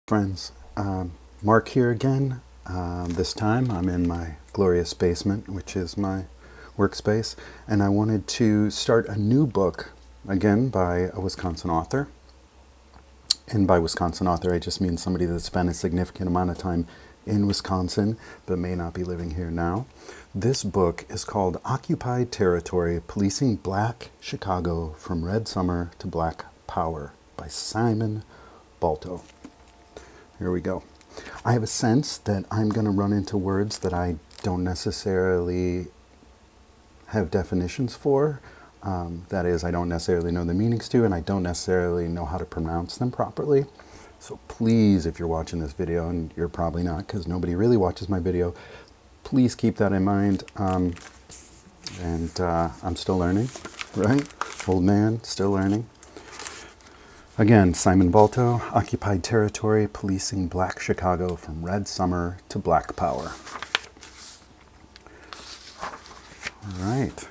Friends, Mark here again. This time I'm in my glorious basement, which is my workspace, and I wanted to start a new book, again by a Wisconsin author. And by Wisconsin author, I just mean somebody that spent a significant amount of time in Wisconsin, but may not be living here now. This book is called Occupied Territory, Policing Black Chicago from Red Summer to Black Power by Simon Balto. Here we go. I have a sense that I'm going to run into words that I don't necessarily have definitions for. That is, I don't necessarily know the meanings to, and I don't necessarily know how to pronounce them properly. So please, if you're watching this video, and you're probably not because nobody really watches my video, please keep that in mind. I'm still learning, right? Old man, still learning. Again, Simon Balto, Occupied Territory, Policing Black Chicago from Red Summer to Black Power. All right.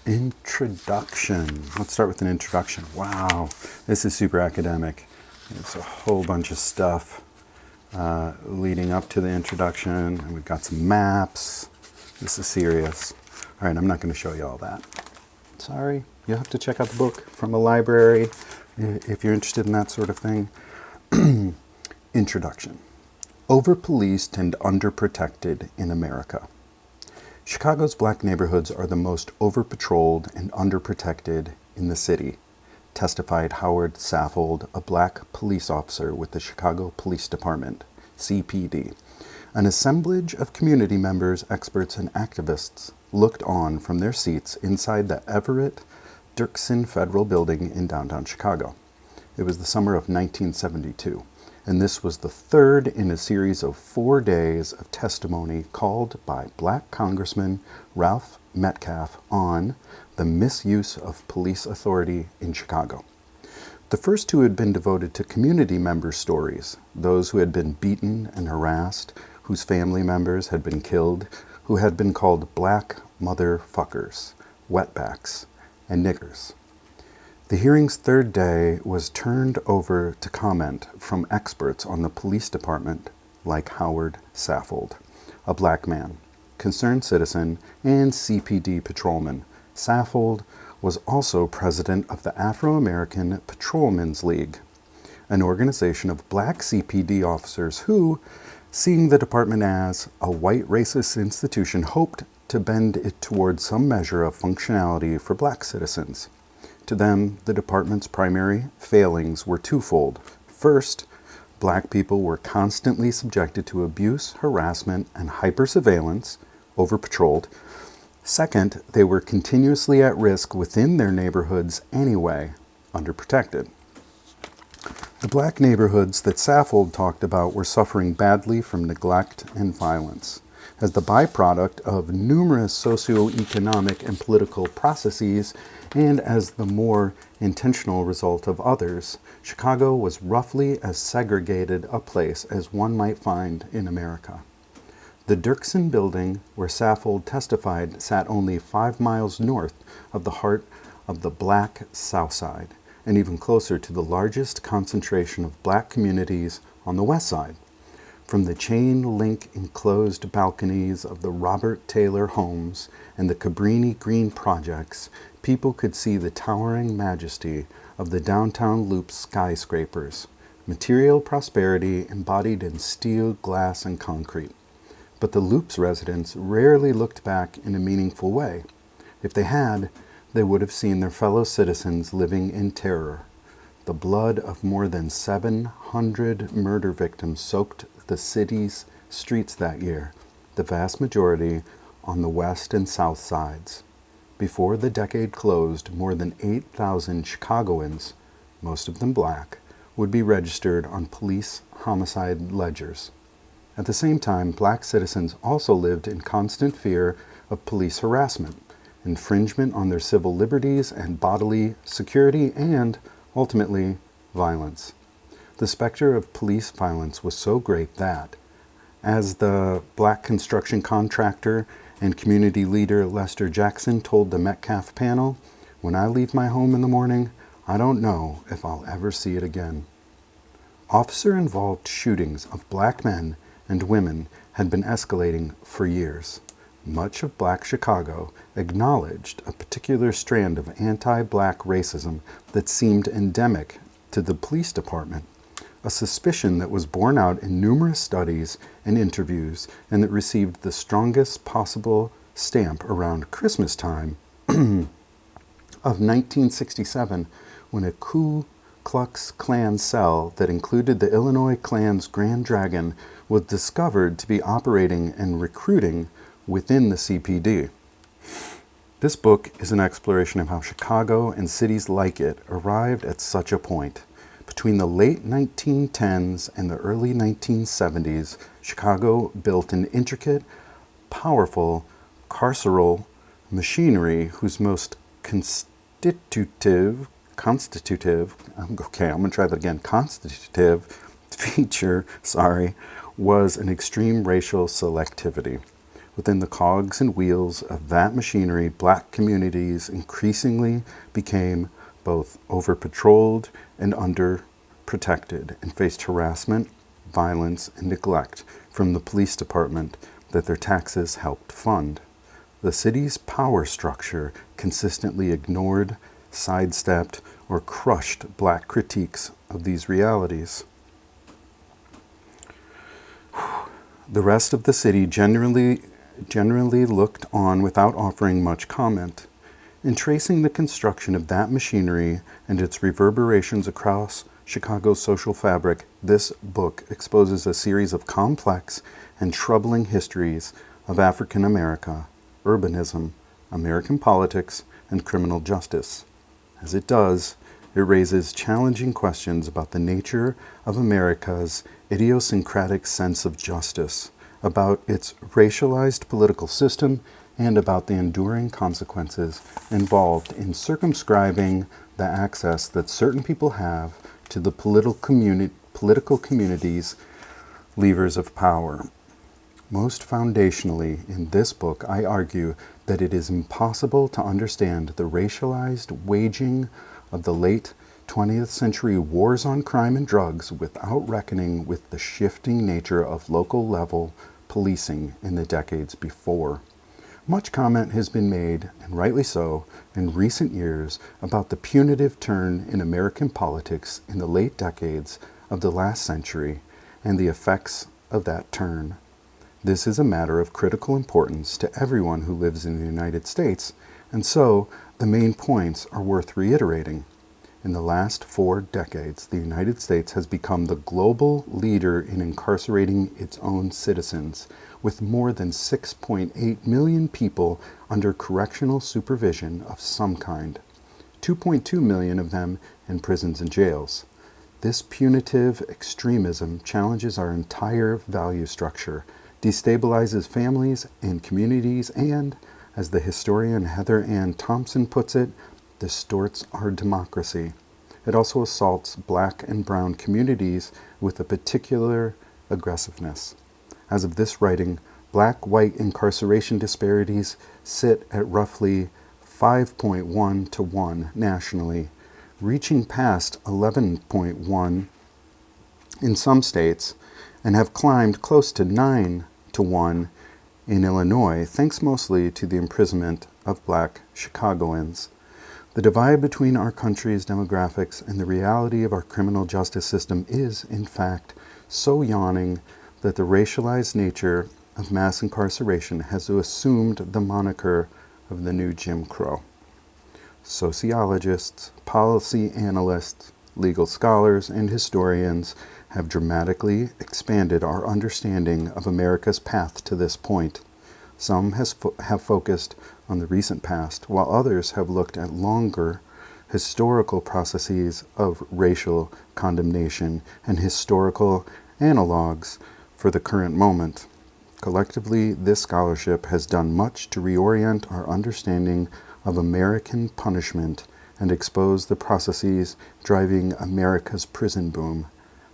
Introduction. Let's start with an introduction. Wow, this is super academic. There's a whole bunch of stuff leading up to the introduction, and we've got some maps. This is serious. All right, I'm not going to show you all that. Sorry, you'll have to check out the book from the library if you're interested in that sort of thing. Introduction. Over-policed and underprotected in America. Chicago's black neighborhoods are the most over-patrolled and underprotected in the city, testified Howard Saffold, a black police officer with the Chicago Police Department, CPD. An assemblage of community members, experts, and activists looked on from their seats inside the Everett Dirksen Federal Building in downtown Chicago. It was the summer of 1972, and this was the third in a series of 4 days of testimony called by Black Congressman Ralph Metcalfe on the misuse of police authority in Chicago. The first two had been devoted to community member stories, those who had been beaten and harassed, whose family members had been killed, who had been called black motherfuckers, wetbacks, and niggers. The hearing's third day was turned over to comment from experts on the police department like Howard Saffold, a black man, concerned citizen, and CPD patrolman. Saffold was also president of the Afro-American Patrolmen's League, an organization of black CPD officers who, seeing the department as a white racist institution, hoped to bend it towards some measure of functionality for black citizens. To them, the department's primary failings were twofold. First, black people were constantly subjected to abuse, harassment, and hyper-surveillance, over-patrolled. Second, they were continuously at risk within their neighborhoods anyway, underprotected. The black neighborhoods that Saffold talked about were suffering badly from neglect and violence. As the byproduct of numerous socioeconomic and political processes, and as the more intentional result of others, Chicago was roughly as segregated a place as one might find in America. The Dirksen building, where Saffold testified, sat only 5 miles north of the heart of the black South Side, and even closer to the largest concentration of black communities on the West Side. From the chain-link enclosed balconies of the Robert Taylor homes and the Cabrini Green projects, people could see the towering majesty of the downtown Loop skyscrapers, material prosperity embodied in steel, glass, and concrete. But the Loop's residents rarely looked back in a meaningful way. If they had, they would have seen their fellow citizens living in terror. The blood of more than 700 murder victims soaked the city's streets that year, the vast majority on the west and south sides. Before the decade closed, more than 8,000 Chicagoans, most of them black, would be registered on police homicide ledgers. At the same time, black citizens also lived in constant fear of police harassment, infringement on their civil liberties and bodily security, and, ultimately, violence. The specter of police violence was so great that, as the black construction contractor and community leader Lester Jackson told the Metcalfe panel, "When I leave my home in the morning, I don't know if I'll ever see it again." Officer-involved shootings of black men and women had been escalating for years. Much of Black Chicago acknowledged a particular strand of anti-black racism that seemed endemic to the police department, a suspicion that was borne out in numerous studies and interviews and that received the strongest possible stamp around Christmas time of 1967 when a Ku Klux Klan cell that included the Illinois Klan's Grand Dragon was discovered to be operating and recruiting within the CPD. This book is an exploration of how Chicago and cities like it arrived at such a point. Between the late 1910s and the early 1970s, Chicago built an intricate, powerful carceral machinery whose most constitutive feature, was an extreme racial selectivity. Within the cogs and wheels of that machinery, black communities increasingly became both over-patrolled and under-protected and faced harassment, violence, and neglect from the police department that their taxes helped fund. The city's power structure consistently ignored, sidestepped, or crushed black critiques of these realities. The rest of the city generally looked on without offering much comment. In tracing the construction of that machinery and its reverberations across Chicago's social fabric, this book exposes a series of complex and troubling histories of African America, urbanism, American politics, and criminal justice. As it does, it raises challenging questions about the nature of America's idiosyncratic sense of justice, about its racialized political system, and about the enduring consequences involved in circumscribing the access that certain people have to the political community's levers of power. Most foundationally, in this book, I argue that it is impossible to understand the racialized waging of the late 20th century wars on crime and drugs without reckoning with the shifting nature of local level policing in the decades before. Much comment has been made, and rightly so, in recent years about the punitive turn in American politics in the late decades of the last century and the effects of that turn. This is a matter of critical importance to everyone who lives in the United States, and so the main points are worth reiterating. In the last 4 decades, the United States has become the global leader in incarcerating its own citizens, with more than 6.8 million people under correctional supervision of some kind, 2.2 million of them in prisons and jails. This punitive extremism challenges our entire value structure, destabilizes families and communities, and, as the historian Heather Ann Thompson puts it, distorts our democracy. It also assaults black and brown communities with a particular aggressiveness. As of this writing, black-white incarceration disparities sit at roughly 5.1 to 1 nationally, reaching past 11.1 in some states, and have climbed close to 9 to 1 in Illinois, thanks mostly to the imprisonment of black Chicagoans. The divide between our country's demographics and the reality of our criminal justice system is, in fact, so yawning that the racialized nature of mass incarceration has assumed the moniker of the new Jim Crow. Sociologists, policy analysts, legal scholars, and historians have dramatically expanded our understanding of America's path to this point. Some have focused on the recent past, while others have looked at longer historical processes of racial condemnation and historical analogs for the current moment. Collectively, this scholarship has done much to reorient our understanding of American punishment and expose the processes driving America's prison boom.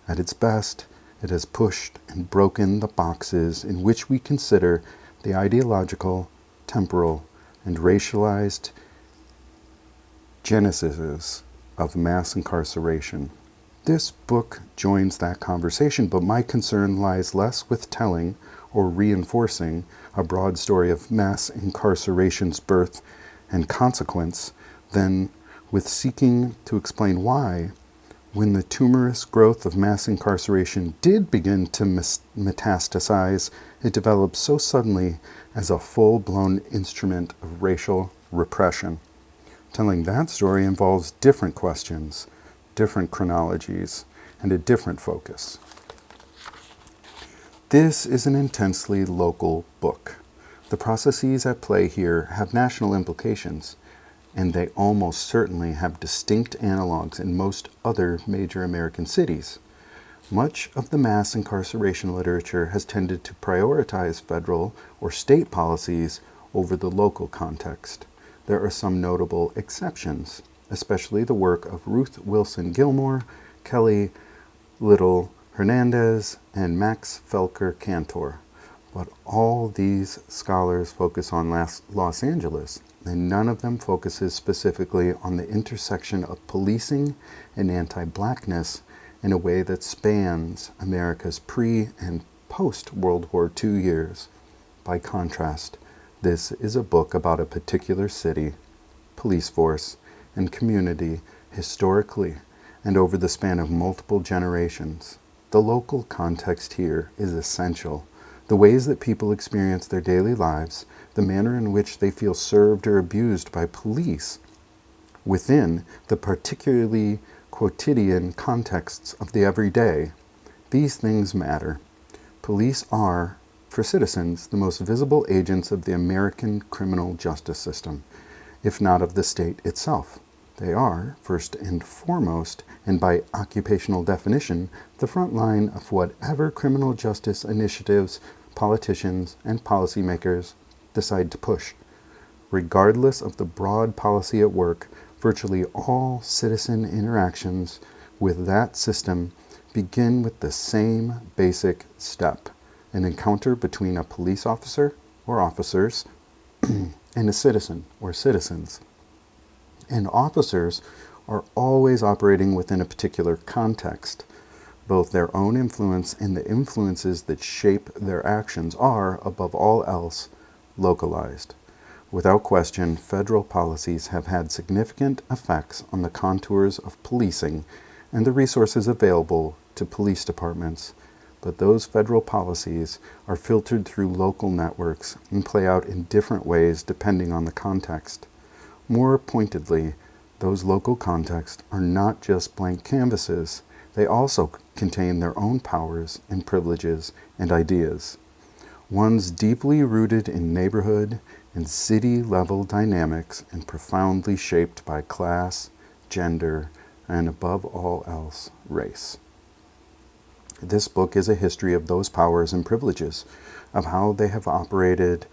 At its best, it has pushed and broken the boxes in which we consider the ideological, temporal, and racialized genesis of mass incarceration. This book joins that conversation, but my concern lies less with telling or reinforcing a broad story of mass incarceration's birth and consequence than with seeking to explain why, when the tumorous growth of mass incarceration did begin to metastasize, it developed so suddenly as a full-blown instrument of racial repression. Telling that story involves different questions, different chronologies, and a different focus. This is an intensely local book. The processes at play here have national implications, and they almost certainly have distinct analogs in most other major American cities. Much of the mass incarceration literature has tended to prioritize federal or state policies over the local context. There are some notable exceptions, especially the work of Ruth Wilson Gilmore, Kelly Little Hernandez, and Max Felker Cantor. But all these scholars focus on Los Angeles, and none of them focuses specifically on the intersection of policing and anti-blackness in a way that spans America's pre- and post-World War II years. By contrast, this is a book about a particular city, police force, and community historically and over the span of multiple generations. The local context here is essential. The ways that people experience their daily lives, the manner in which they feel served or abused by police within the particularly quotidian contexts of the everyday, these things matter. Police are, for citizens, the most visible agents of the American criminal justice system, if not of the state itself. They are, first and foremost, and by occupational definition, the front line of whatever criminal justice initiatives politicians and policymakers decide to push. Regardless of the broad policy at work, virtually all citizen interactions with that system begin with the same basic step: an encounter between a police officer or officers and a citizen or citizens. And officers are always operating within a particular context. Both their own influence and the influences that shape their actions are, above all else, localized. Without question, federal policies have had significant effects on the contours of policing and the resources available to police departments. But those federal policies are filtered through local networks and play out in different ways depending on the context. More pointedly, those local contexts are not just blank canvases. They also contain their own powers and privileges and ideas. Ones deeply rooted in neighborhood and city-level dynamics and profoundly shaped by class, gender, and above all else, race. This book is a history of those powers and privileges, of how they have operated,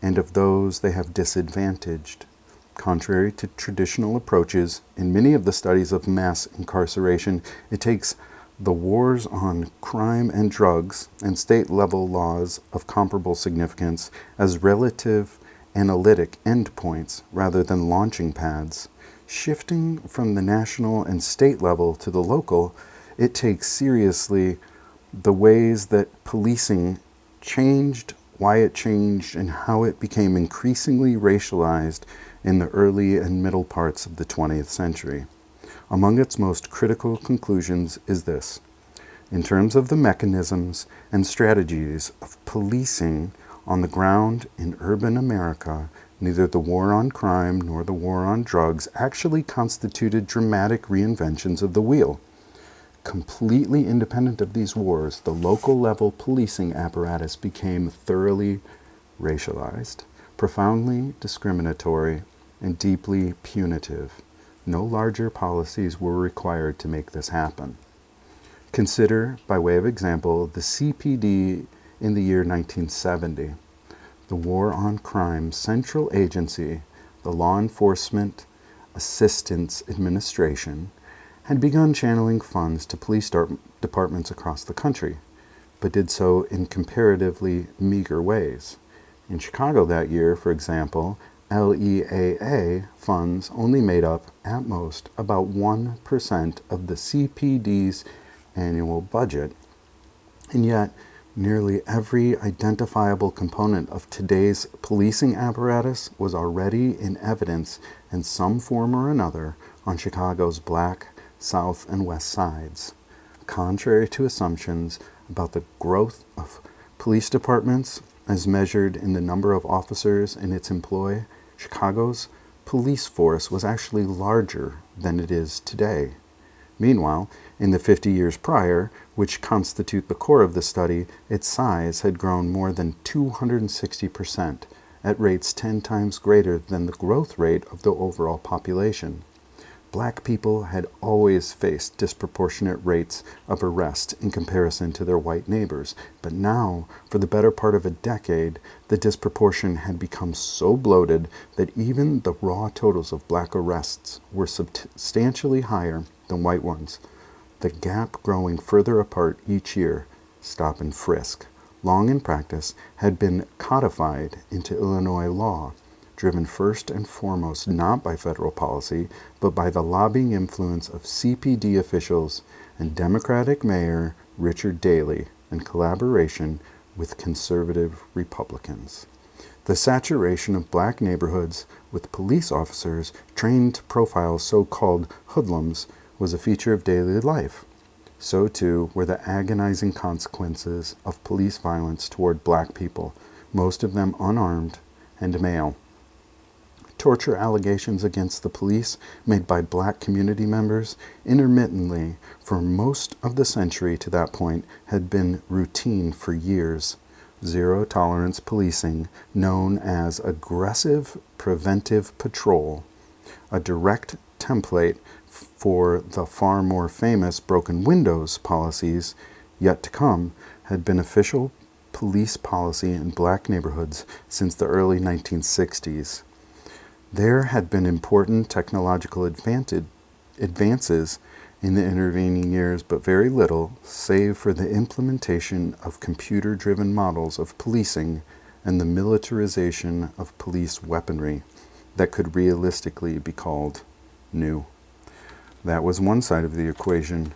and of those they have disadvantaged. Contrary to traditional approaches, in many of the studies of mass incarceration, it takes the wars on crime and drugs and state-level laws of comparable significance as relative analytic endpoints rather than launching pads. Shifting from the national and state level to the local, it takes seriously the ways that policing changed, why it changed, and how it became increasingly racialized in the early and middle parts of the 20th century. Among its most critical conclusions is this: in terms of the mechanisms and strategies of policing on the ground in urban America, neither the war on crime nor the war on drugs actually constituted dramatic reinventions of the wheel. Completely independent of these wars, the local level policing apparatus became thoroughly racialized, profoundly discriminatory, and deeply punitive. No larger policies were required to make this happen. Consider, by way of example, the CPD in the year 1970. The War on Crime Central Agency, the Law Enforcement Assistance Administration, had begun channeling funds to police departments across the country, but did so in comparatively meager ways. In Chicago that year, for example, LEAA funds only made up, at most, about 1% of the CPD's annual budget. And yet, nearly every identifiable component of today's policing apparatus was already in evidence in some form or another on Chicago's Black, South, and West sides. Contrary to assumptions about the growth of police departments as measured in the number of officers in its employ, Chicago's police force was actually larger than it is today. Meanwhile, in the 50 years prior, which constitute the core of the study, its size had grown more than 260%, at rates 10 times greater than the growth rate of the overall population. Black people had always faced disproportionate rates of arrest in comparison to their white neighbors, but now, for the better part of a decade, the disproportion had become so bloated that even the raw totals of black arrests were substantially higher than white ones, the gap growing further apart each year. Stop and frisk, long in practice, had been codified into Illinois law, driven first and foremost not by federal policy, but by the lobbying influence of CPD officials and Democratic Mayor Richard Daley in collaboration with conservative Republicans. The saturation of black neighborhoods with police officers trained to profile so-called hoodlums was a feature of daily life. So too were the agonizing consequences of police violence toward black people, most of them unarmed and male. Torture allegations against the police made by black community members intermittently for most of the century to that point had been routine for years. Zero-tolerance policing, known as aggressive preventive patrol, a direct template for the far more famous broken windows policies yet to come, had been official police policy in black neighborhoods since the early 1960s. There had been important technological advances in the intervening years, but very little, save for the implementation of computer-driven models of policing and the militarization of police weaponry that could realistically be called new. That was one side of the equation.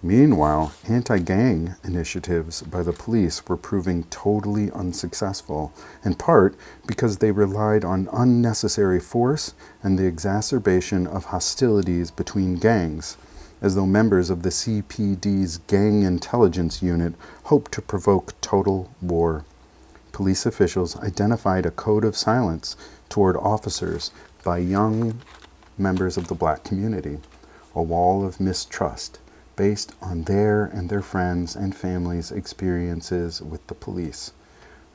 Meanwhile, anti-gang initiatives by the police were proving totally unsuccessful, in part because they relied on unnecessary force and the exacerbation of hostilities between gangs, as though members of the CPD's Gang Intelligence Unit hoped to provoke total war. Police officials identified a code of silence toward officers by young members of the black community, a wall of mistrust based on their and their friends' and families' experiences with the police.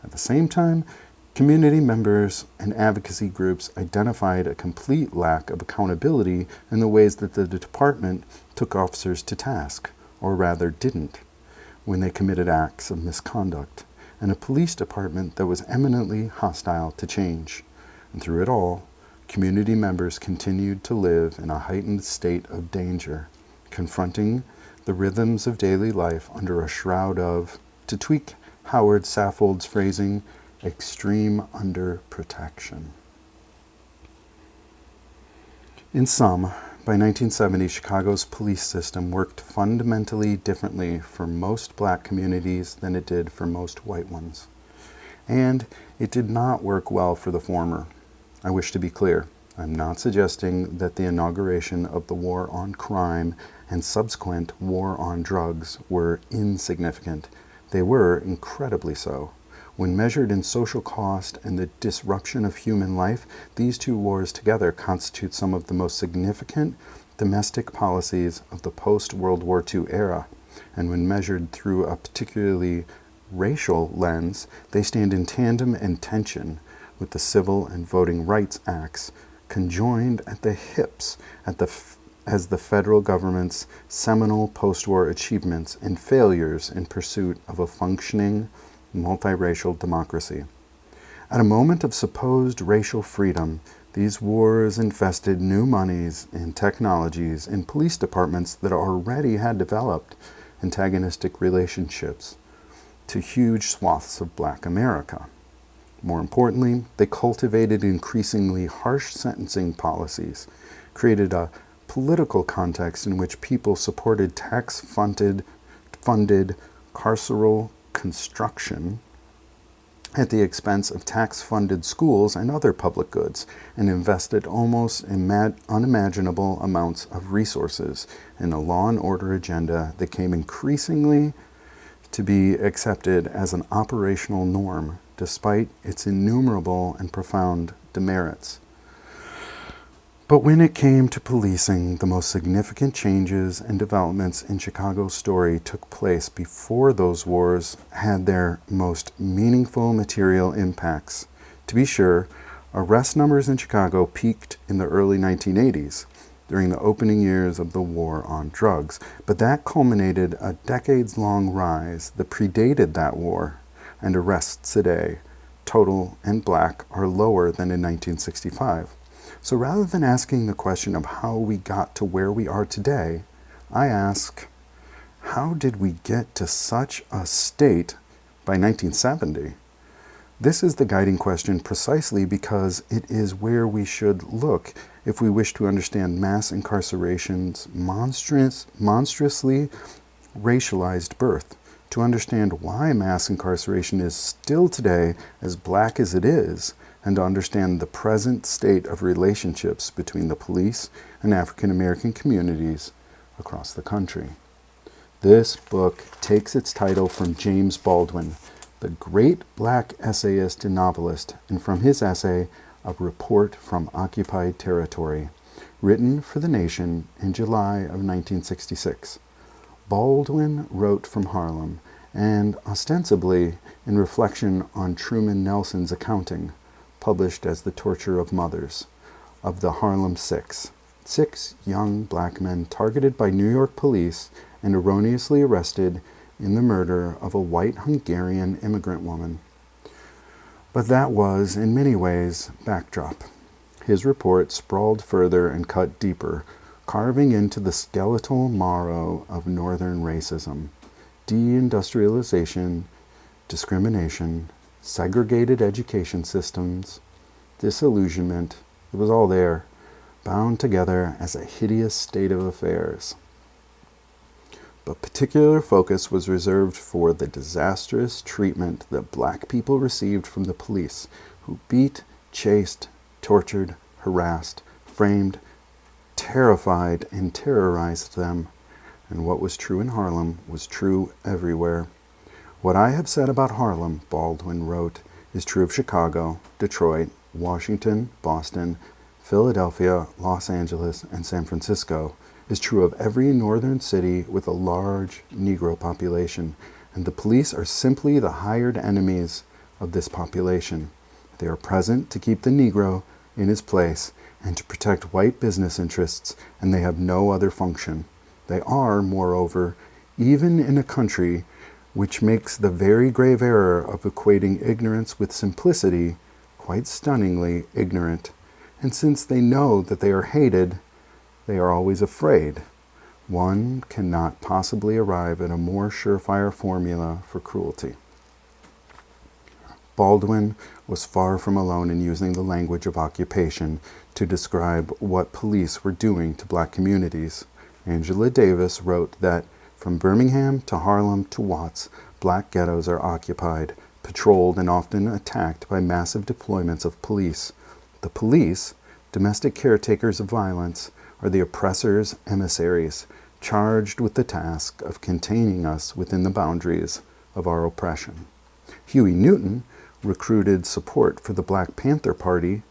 At the same time, community members and advocacy groups identified a complete lack of accountability in the ways that the department took officers to task, or rather didn't, when they committed acts of misconduct, and a police department that was eminently hostile to change. And through it all, community members continued to live in a heightened state of danger, confronting the rhythms of daily life under a shroud of, to tweak Howard Saffold's phrasing, extreme underprotection. In sum, by 1970, Chicago's police system worked fundamentally differently for most black communities than it did for most white ones. And it did not work well for the former. I wish to be clear. I'm not suggesting that the inauguration of the war on crime and subsequent war on drugs were insignificant. They were incredibly so. When measured in social cost and the disruption of human life, these two wars together constitute some of the most significant domestic policies of the post-World War II era. And when measured through a particularly racial lens, they stand in tandem and tension with the Civil and Voting Rights Acts, conjoined at the hips as the federal government's seminal post-war achievements and failures in pursuit of a functioning, multiracial democracy. At a moment of supposed racial freedom, these wars invested new monies in technologies in police departments that already had developed antagonistic relationships to huge swaths of black America. More importantly, they cultivated increasingly harsh sentencing policies, created a political context in which people supported tax-funded carceral construction at the expense of tax-funded schools and other public goods, and invested almost unimaginable amounts of resources in a law and order agenda that came increasingly to be accepted as an operational norm, despite its innumerable and profound demerits. But when it came to policing, the most significant changes and developments in Chicago's story took place before those wars had their most meaningful material impacts. To be sure, arrest numbers in Chicago peaked in the early 1980s, during the opening years of the war on drugs, but that culminated a decades-long rise that predated that war, and arrests today, total and black, are lower than in 1965. So rather than asking the question of how we got to where we are today, I ask, how did we get to such a state by 1970? This is the guiding question precisely because it is where we should look if we wish to understand mass incarceration's monstrously racialized birth, to understand why mass incarceration is still today as black as it is, and to understand the present state of relationships between the police and African American communities across the country. This book takes its title from James Baldwin, the great black essayist and novelist, and from his essay, A Report from Occupied Territory, written for The Nation in July of 1966. Baldwin wrote from Harlem, and ostensibly in reflection on Truman Nelson's accounting, published as The Torture of Mothers, of the Harlem Six. 6 young black men targeted by New York police and erroneously arrested in the murder of a white Hungarian immigrant woman. But that was, in many ways, backdrop. His report sprawled further and cut deeper, carving into the skeletal marrow of Northern racism, deindustrialization, discrimination, segregated education systems, disillusionment. It was all there, bound together as a hideous state of affairs. But particular focus was reserved for the disastrous treatment that black people received from the police, who beat, chased, tortured, harassed, framed, terrified, and terrorized them. And what was true in Harlem was true everywhere. What I have said about Harlem, Baldwin wrote, is true of Chicago, Detroit, Washington, Boston, Philadelphia, Los Angeles, and San Francisco, is true of every northern city with a large Negro population, and the police are simply the hired enemies of this population. They are present to keep the Negro in his place and to protect white business interests, and they have no other function. They are, moreover, even in a country which makes the very grave error of equating ignorance with simplicity, quite stunningly ignorant. And since they know that they are hated, they are always afraid. One cannot possibly arrive at a more surefire formula for cruelty. Baldwin was far from alone in using the language of occupation to describe what police were doing to black communities. Angela Davis wrote that from Birmingham to Harlem to Watts, black ghettos are occupied, patrolled, and often attacked by massive deployments of police. The police, domestic caretakers of violence, are the oppressor's emissaries, charged with the task of containing us within the boundaries of our oppression. Huey Newton recruited support for the Black Panther Party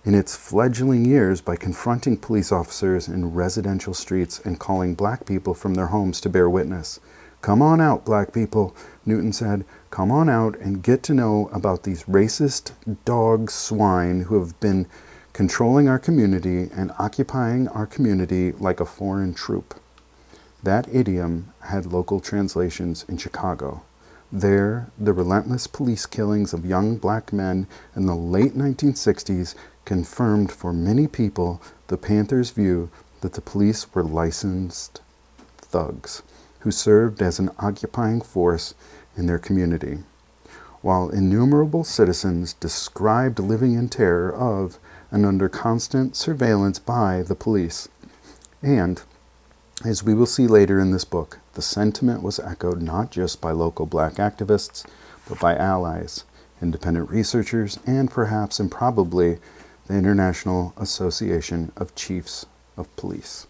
in its fledgling years by confronting police officers in residential streets and calling black people from their homes to bear witness. "Come on out, black people," Newton said. "Come on out and get to know about these racist dog swine who have been controlling our community and occupying our community like a foreign troop." That idiom had local translations in Chicago. There, the relentless police killings of young black men in the late 1960s confirmed for many people the Panthers' view that the police were licensed thugs who served as an occupying force in their community. while innumerable citizens described living in terror of and under constant surveillance by the police. And, as we will see later in this book, the sentiment was echoed not just by local black activists, but by allies, independent researchers, and perhaps and probably the International Association of Chiefs of Police.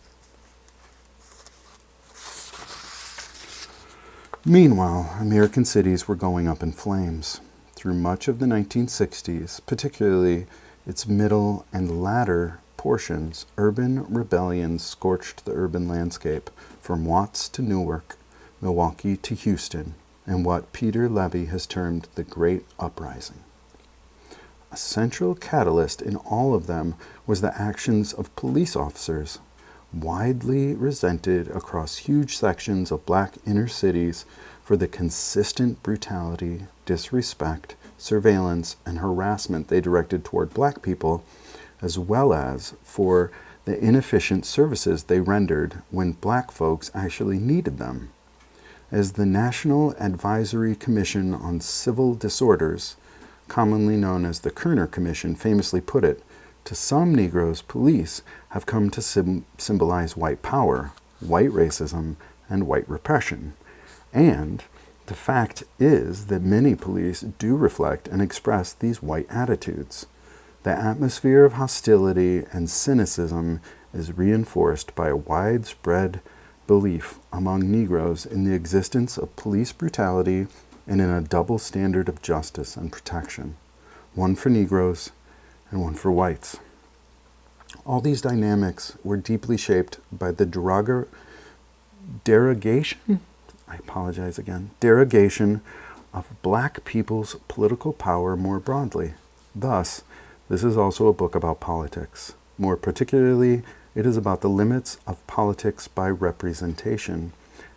Meanwhile, American cities were going up in flames. Through much of the 1960s, particularly its middle and latter portions, urban rebellions scorched the urban landscape, from Watts to Newark, Milwaukee to Houston, and what Peter Levy has termed the Great Uprising. A central catalyst in all of them was the actions of police officers, widely resented across huge sections of black inner cities for the consistent brutality, disrespect, surveillance, and harassment they directed toward black people, as well as for the inefficient services they rendered when black folks actually needed them. As the National Advisory Commission on Civil Disorders, commonly known as the Kerner Commission, famously put it, to some Negroes, police have come to symbolize white power, white racism, and white repression. And the fact is that many police do reflect and express these white attitudes. The atmosphere of hostility and cynicism is reinforced by a widespread belief among Negroes in the existence of police brutality and in a double standard of justice and protection, one for Negroes and one for whites. All these dynamics were deeply shaped by the derogation of black people's political power more broadly. Thus, this is also a book about politics. More particularly, it is about the limits of politics by representation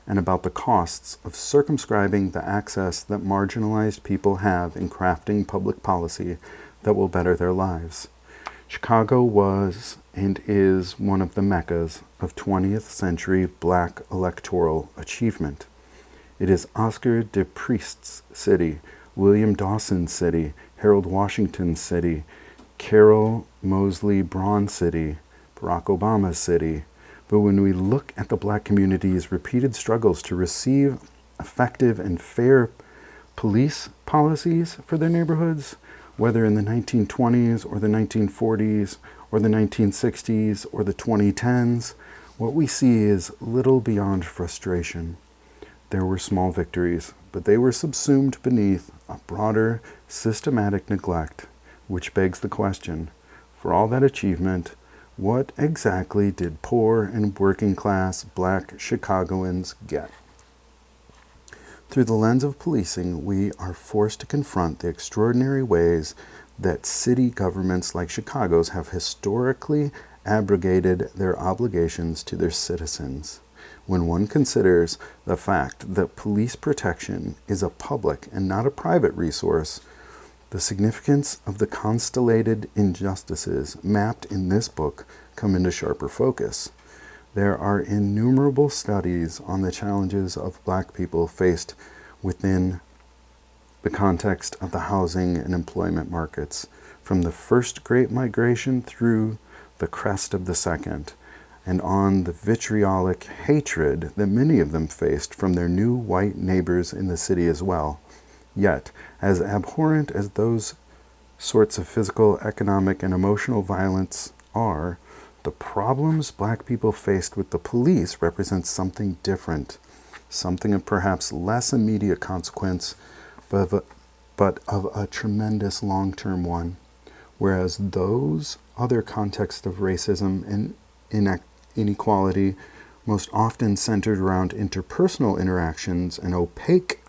and about the costs of circumscribing the access that marginalized people have in crafting public policy that will better their lives. Chicago was and is one of the meccas of 20th century black electoral achievement. It is Oscar de Priest's city, William Dawson's city, Harold Washington's city, Carol Moseley Braun's city, Barack Obama's city. But when we look at the black community's repeated struggles to receive effective and fair police policies for their neighborhoods, whether in the 1920s or the 1940s or the 1960s or the 2010s, what we see is little beyond frustration. There were small victories, but they were subsumed beneath a broader, systematic neglect, which begs the question, for all that achievement, what exactly did poor and working class black Chicagoans get? Through the lens of policing, we are forced to confront the extraordinary ways that city governments like Chicago's have historically abrogated their obligations to their citizens. When one considers the fact that police protection is a public and not a private resource, the significance of the constellated injustices mapped in this book come into sharper focus. There are innumerable studies on the challenges of black people faced within the context of the housing and employment markets, from the first Great Migration through the crest of the second, and on the vitriolic hatred that many of them faced from their new white neighbors in the city as well. Yet, as abhorrent as those sorts of physical, economic, and emotional violence are, the problems black people faced with the police represent something different, something of perhaps less immediate consequence, but of a tremendous long-term one. Whereas those other contexts of racism and inequality, most often centered around interpersonal interactions and opaque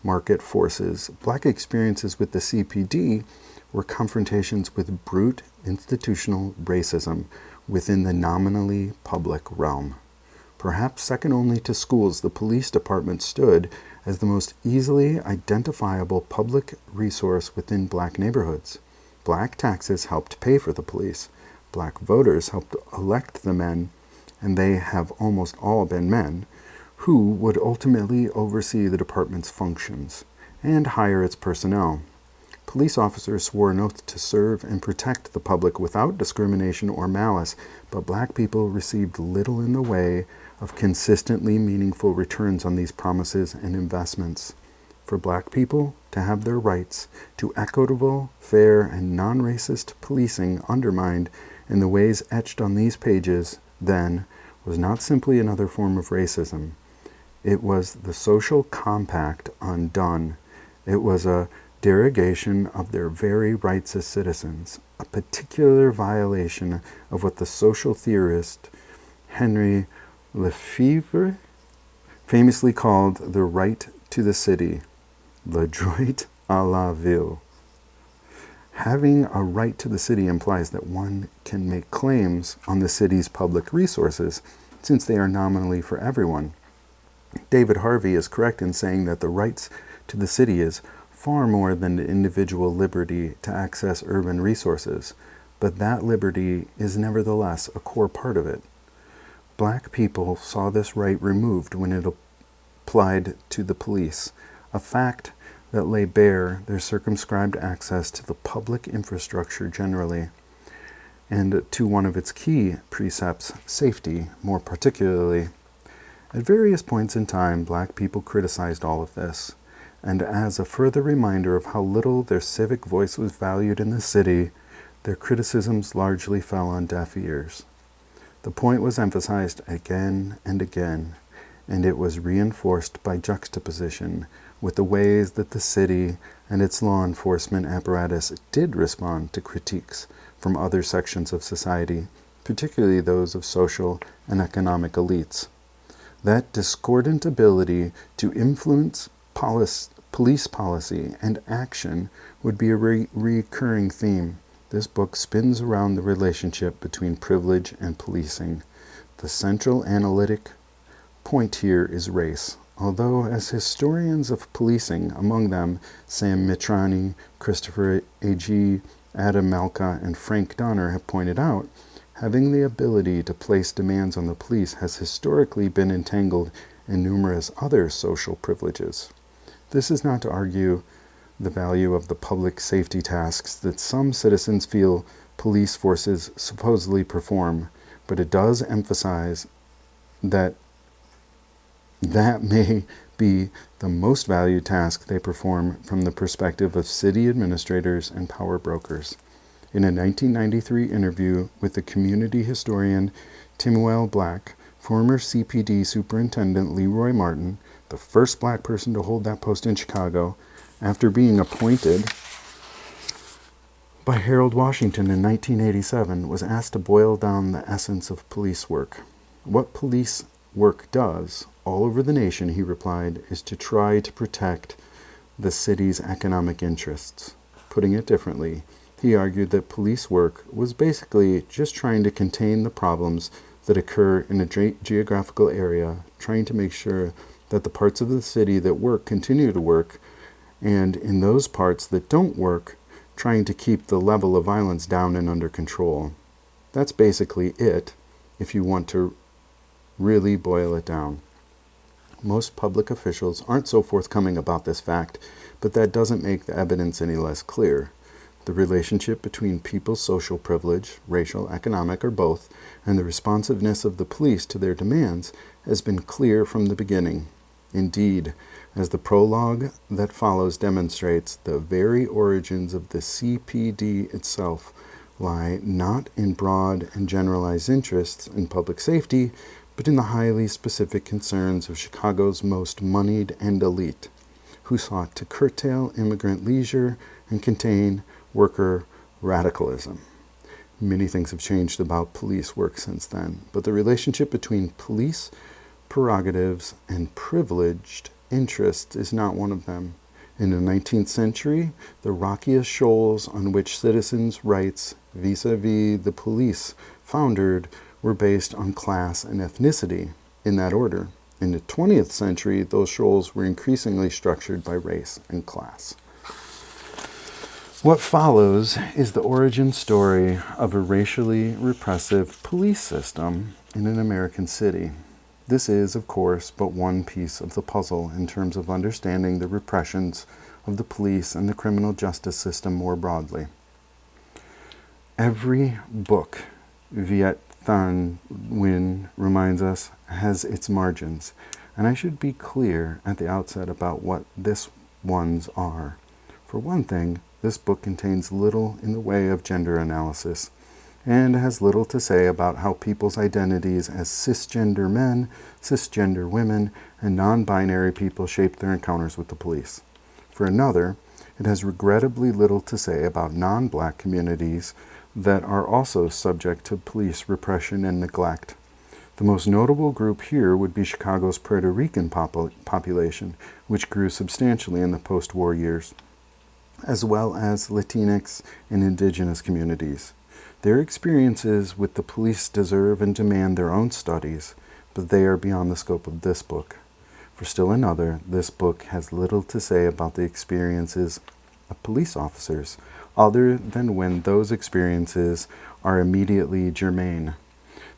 market forces, black experiences with the CPD were confrontations with brute institutional racism within the nominally public realm. Perhaps second only to schools, the police department stood as the most easily identifiable public resource within black neighborhoods. Black taxes helped pay for the police. Black voters helped elect the men, and they have almost all been men, who would ultimately oversee the department's functions. and hire its personnel. Police officers swore an oath to serve and protect the public without discrimination or malice, but black people received little in the way of consistently meaningful returns on these promises and investments. For black people to have their rights to equitable, fair, and non-racist policing undermined in the ways etched on these pages, then, was not simply another form of racism. It was the social compact undone. It was a derogation of their very rights as citizens, a particular violation of what the social theorist Henry Lefebvre famously called the right to the city, le droit à la ville. Having a right to the city implies that one can make claims on the city's public resources, since they are nominally for everyone. David Harvey is correct in saying that the rights to the city is far more than the individual liberty to access urban resources, but that liberty is nevertheless a core part of it. Black people saw this right removed when it applied to the police, a fact that lay bare their circumscribed access to the public infrastructure generally, and to one of its key precepts, safety, more particularly. At various points in time, black people criticized all of this, and as a further reminder of how little their civic voice was valued in the city, their criticisms largely fell on deaf ears. The point was emphasized again and again, and it was reinforced by juxtaposition with the ways that the city and its law enforcement apparatus did respond to critiques from other sections of society, particularly those of social and economic elites. That discordant ability to influence police policy and action would be a recurring theme. This book spins around the relationship between privilege and policing. The central analytic point here is race, although as historians of policing, among them Sam Mitrani, Christopher A.G., Adam Malka, and Frank Donner have pointed out, having the ability to place demands on the police has historically been entangled in numerous other social privileges. This is not to argue the value of the public safety tasks that some citizens feel police forces supposedly perform, but it does emphasize that may be the most valued task they perform from the perspective of city administrators and power brokers. In a 1993 interview with the community historian Timuel Black, former CPD Superintendent Leroy Martin, the first black person to hold that post in Chicago, after being appointed by Harold Washington in 1987, was asked to boil down the essence of police work. What police work does, all over the nation, he replied, is to try to protect the city's economic interests. Putting it differently, he argued that police work was basically just trying to contain the problems that occur in a geographical area, trying to make sure that the parts of the city that work continue to work, and in those parts that don't work, trying to keep the level of violence down and under control. That's basically it, if you want to really boil it down. Most public officials aren't so forthcoming about this fact, but that doesn't make the evidence any less clear. The relationship between people's social privilege, racial, economic, or both, and the responsiveness of the police to their demands has been clear from the beginning. Indeed, as the prologue that follows demonstrates, the very origins of the CPD itself lie not in broad and generalized interests in public safety, but in the highly specific concerns of Chicago's most moneyed and elite, who sought to curtail immigrant leisure and contain worker radicalism. Many things have changed about police work since then, but the relationship between police prerogatives and privileged interests is not one of them. In the 19th century, the rockiest shoals on which citizens' rights vis-a-vis the police foundered were based on class and ethnicity, in that order. In the 20th century, those shoals were increasingly structured by race and class. What follows is the origin story of a racially repressive police system in an American city. This is, of course, but one piece of the puzzle in terms of understanding the repressions of the police and the criminal justice system more broadly. Every book, Viet Thanh Nguyen reminds us, has its margins, and I should be clear at the outset about what this ones are. For one thing, this book contains little in the way of gender analysis, and has little to say about how people's identities as cisgender men, cisgender women, and non-binary people shape their encounters with the police. For another, it has regrettably little to say about non-black communities that are also subject to police repression and neglect. The most notable group here would be Chicago's Puerto Rican population, which grew substantially in the post-war years, as well as Latinx and indigenous communities. Their experiences with the police deserve and demand their own studies, but they are beyond the scope of this book. For still another, this book has little to say about the experiences of police officers, other than when those experiences are immediately germane.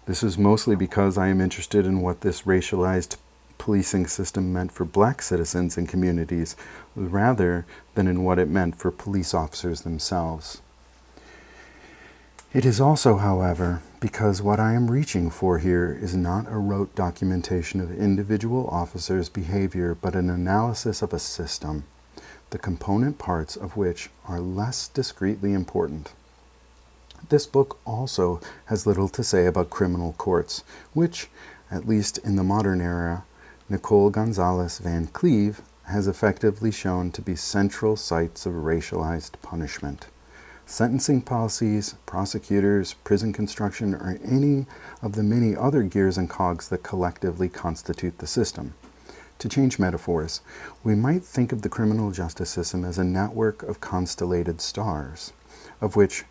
This is mostly because I am interested in what this racialized policing system meant for black citizens and communities, rather than in what it meant for police officers themselves. It is also, however, because what I am reaching for here is not a rote documentation of individual officers' behavior, but an analysis of a system, the component parts of which are less discretely important. This book also has little to say about criminal courts, which, at least in the modern era, Nicole Gonzalez Van Cleve has effectively shown to be central sites of racialized punishment. Sentencing policies, prosecutors, prison construction, or any of the many other gears and cogs that collectively constitute the system. To change metaphors, we might think of the criminal justice system as a network of constellated stars, of which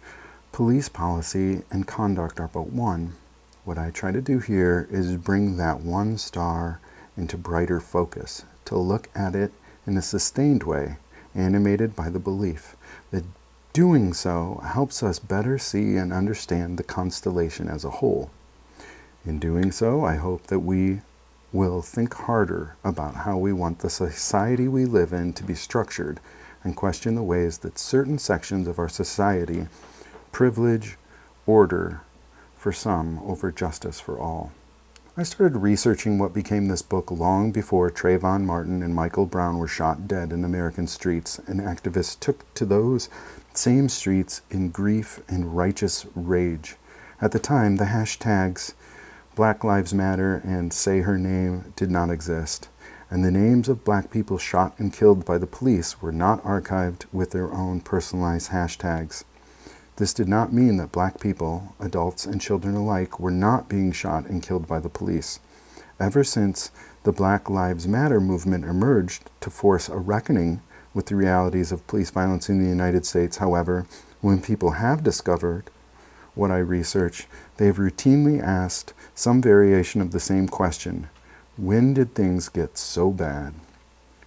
police policy and conduct are but one. What I try to do here is bring that one star into brighter focus, to look at it in a sustained way, animated by the belief that doing so helps us better see and understand the constellation as a whole. In doing so, I hope that we will think harder about how we want the society we live in to be structured, and question the ways that certain sections of our society privilege order for some over justice for all. I started researching what became this book long before Trayvon Martin and Michael Brown were shot dead in American streets, and activists took to those same streets in grief and righteous rage. At the time, the hashtags Black Lives Matter and Say Her Name did not exist, and the names of black people shot and killed by the police were not archived with their own personalized hashtags. This did not mean that black people, adults and children alike, were not being shot and killed by the police. Ever since the Black Lives Matter movement emerged to force a reckoning with the realities of police violence in the United States, however, when people have discovered what I research, they have routinely asked some variation of the same question: when did things get so bad?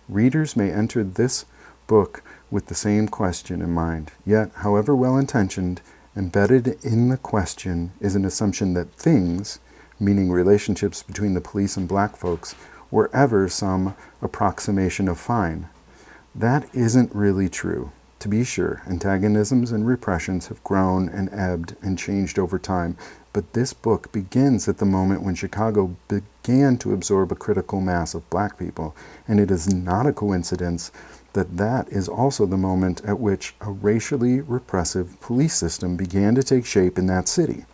Readers may enter this book with the same question in mind, yet, however well-intentioned, embedded in the question is an assumption that things, meaning relationships between the police and black folks, were ever some approximation of fine. That isn't really true. To be sure, antagonisms and repressions have grown and ebbed and changed over time, but this book begins at the moment when Chicago began to absorb a critical mass of black people, and it is not a coincidence that that is also the moment at which a racially repressive police system began to take shape in that city.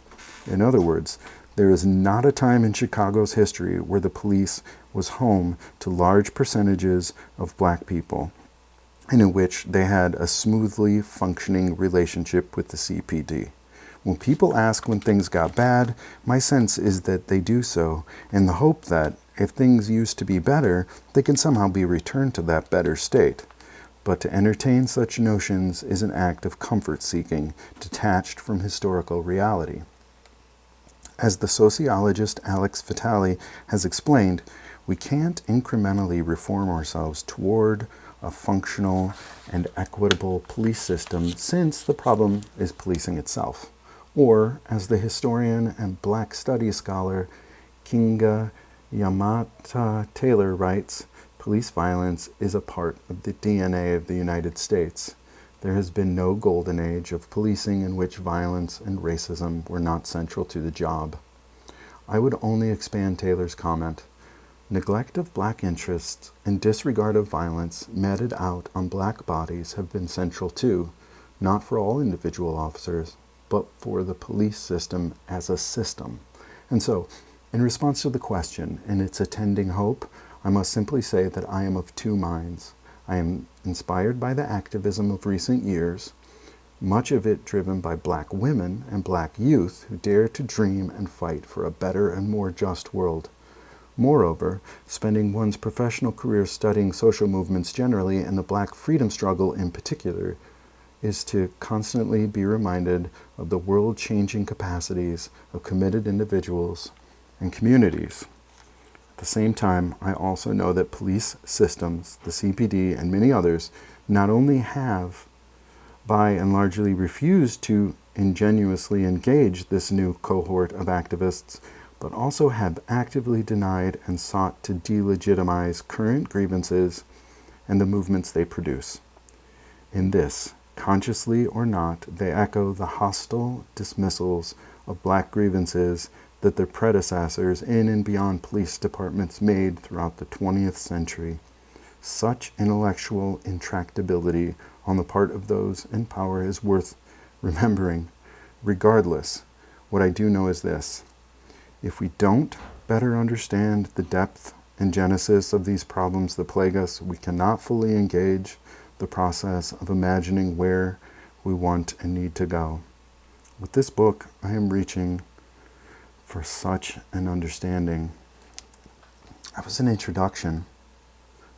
In other words, there is not a time in Chicago's history where the police was home to large percentages of black people, and in which they had a smoothly functioning relationship with the CPD. When people ask when things got bad, my sense is that they do so in the hope that, if things used to be better, they can somehow be returned to that better state. But to entertain such notions is an act of comfort-seeking, detached from historical reality. As the sociologist Alex Vitale has explained, we can't incrementally reform ourselves toward a functional and equitable police system, since the problem is policing itself. Or, as the historian and Black Studies scholar Kinga Yamata Taylor writes, Police violence is a part of the DNA of the United States. There has been no golden age of policing in which violence and racism were not central to the job. I would only expand Taylor's comment. Neglect of black interests and disregard of violence meted out on black bodies have been central too, not for all individual officers, but for the police system as a system. And so, in response to the question and its attending hope, I must simply say that I am of two minds. I am inspired by the activism of recent years, much of it driven by black women and black youth who dare to dream and fight for a better and more just world. Moreover, spending one's professional career studying social movements generally and the black freedom struggle in particular is to constantly be reminded of the world-changing capacities of committed individuals and communities. At the same time, I also know that police systems, the CPD, and many others not only have, by and largely refused to ingenuously engage this new cohort of activists, but also have actively denied and sought to delegitimize current grievances and the movements they produce. In this, consciously or not, they echo the hostile dismissals of black grievances that their predecessors in and beyond police departments made throughout the 20th century. Such intellectual intractability on the part of those in power is worth remembering. Regardless, what I do know is this. If we don't better understand the depth and genesis of these problems that plague us, we cannot fully engage the process of imagining where we want and need to go. With this book, I am reaching for such an understanding. That was an introduction.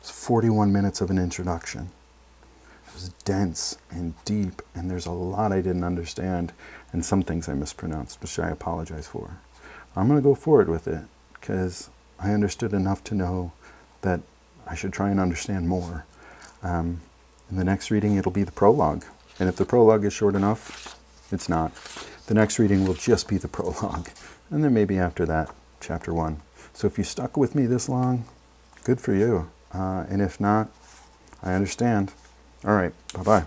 It was 41 minutes of an introduction. It was dense and deep, and there's a lot I didn't understand, and some things I mispronounced, which I apologize for. I'm going to go forward with it, because I understood enough to know that I should try and understand more. In the next reading, it'll be the prologue. And if the prologue is short enough, it's not. The next reading will just be the prologue. And then maybe after that, chapter 1. So if you stuck with me this long, good for you. And if not, I understand. All right, bye-bye.